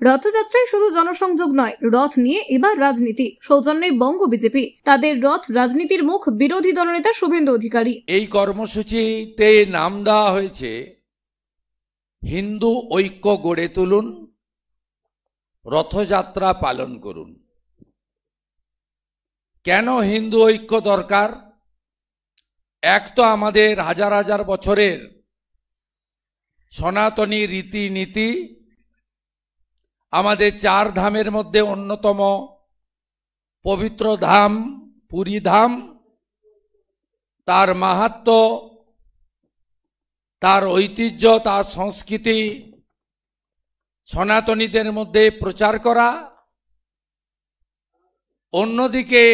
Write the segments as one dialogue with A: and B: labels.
A: রথযাত্রায় শুধু জনসংযোগ নয়, রথ নিয়ে এবার রাজনীতি। সৌজন্যে বঙ্গ বিজেপি, তাদের রথ রাজনীতির মুখ বিরোধী দলনেতা শুভেন্দু অধিকারী।
B: এই কর্মসূচিতে নাম দেওয়া হয়েছে হিন্দু ঐক্য গড়ে তুলুন, রথযাত্রা পালন করুন। কেন হিন্দু ঐক্য দরকার? এক তো আমাদের হাজার হাজার বছরের সনাতনী রীতিনীতি, আমাদের চার ধামের মধ্যে অন্যতম পবিত্র ধাম পুরী ধাম, তার মাহাত্ম্য, তার ঐতিহ্য, তার সংস্কৃতি সনাতনীদের মধ্যে প্রচার করা, অন্যদিকে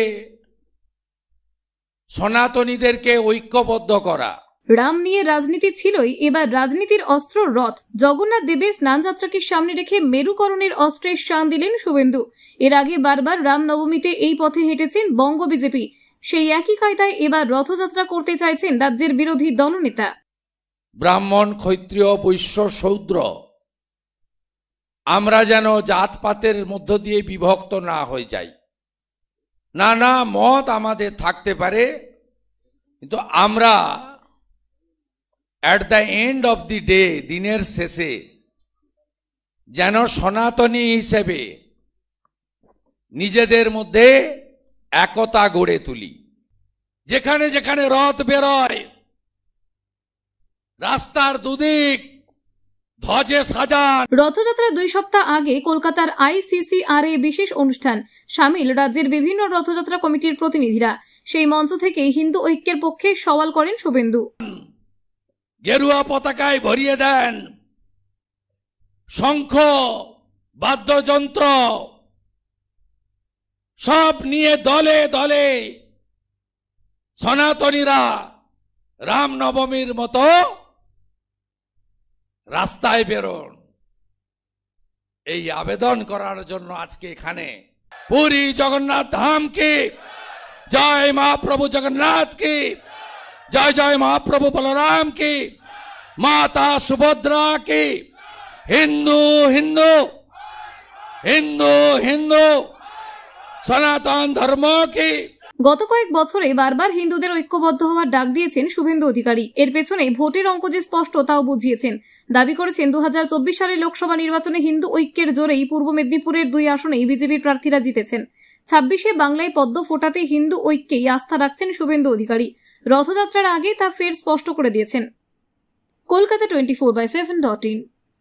B: সনাতনীদেরকে ঐক্যবদ্ধ করা।
A: রাম নিয়ে রাজনীতি ছিলই, এবার রাজনীতির অস্ত্র রথ। জগন্নাথ দেবের স্নানযাত্রাকে সামনে রেখে মেরুকরণের অস্ত্রের শান দিলেন শুভেন্দু। এর আগে বারবার রামনবমীতে এই পথে হেঁটেছেন বঙ্গ বিজেপি। সেই একই কায়দায় এবার রথযাত্রা করতে চাইছেন রাজ্যের বিরোধী দলনেতা।
B: ব্রাহ্মণ, ক্ষত্রিয়, বৈশ্য, শূদ্র, আমরা যেন জাতপাতের মধ্য দিয়ে বিভক্ত না হয়ে যাই। নানা মত আমাদের থাকতে পারে, কিন্তু আমরা at the end of the day, দিনের শেষে যেন সনাতনী হিসেবে নিজেদের মধ্যে একতা গড়ে তুলি। যেখানে যেখানে রথ বেরোয়, রাস্তার দুদিক ধ্বজে সাজান।
A: রথযাত্রার 2 সপ্তাহ আগে কলকাতার ICCR বিশেষ অনুষ্ঠান, সামিল রাজ্যের বিভিন্ন রথযাত্রা কমিটির প্রতিনিধিরা। সেই মঞ্চ থেকে হিন্দু ঐক্যের পক্ষে সওয়াল করেন শুভেন্দু।
B: গেরুয়া পতাকায় ভরিয়ে দেন, শঙ্খ, বাদ্যযন্ত্র সব নিয়ে দলে দলে সনাতনীরা রামনবমীর মতো রাস্তায় বেরোন। এই আবেদন করার জন্য আজকে এখানে পুরী জগন্নাথ ধাম কি জয়, মহাপ্রভু জগন্নাথ কি জয়, জয় মহাপ্রভু বলরাম কি, মাতা সুভদ্রা কি, হিন্দু হিন্দু হিন্দু হিন্দু সনাতন ধর্ম কি।
A: গত কয়েক বছরে বারবার হিন্দুদের ঐক্যবদ্ধ হওয়ার ডাক দিয়েছেন শুভেন্দু অধিকারী। এর পেছনে ভোটের অঙ্ক যে স্পষ্ট তাও বুঝিয়েছেন। দাবি করেছেন 2024 সালের লোকসভা নির্বাচনে হিন্দু ঐক্যের জোরেই পূর্ব মেদিনীপুরের 2 আসনেই বিজেপির প্রার্থীরা জিতেছেন। 26-এ বাংলায় পদ্ম ফোটাতে হিন্দু ঐক্যেই আস্থা রাখছেন শুভেন্দু অধিকারী। রথযাত্রার আগে তা ফের স্পষ্ট করে দিয়েছেন। কলকাতা 24/7.in।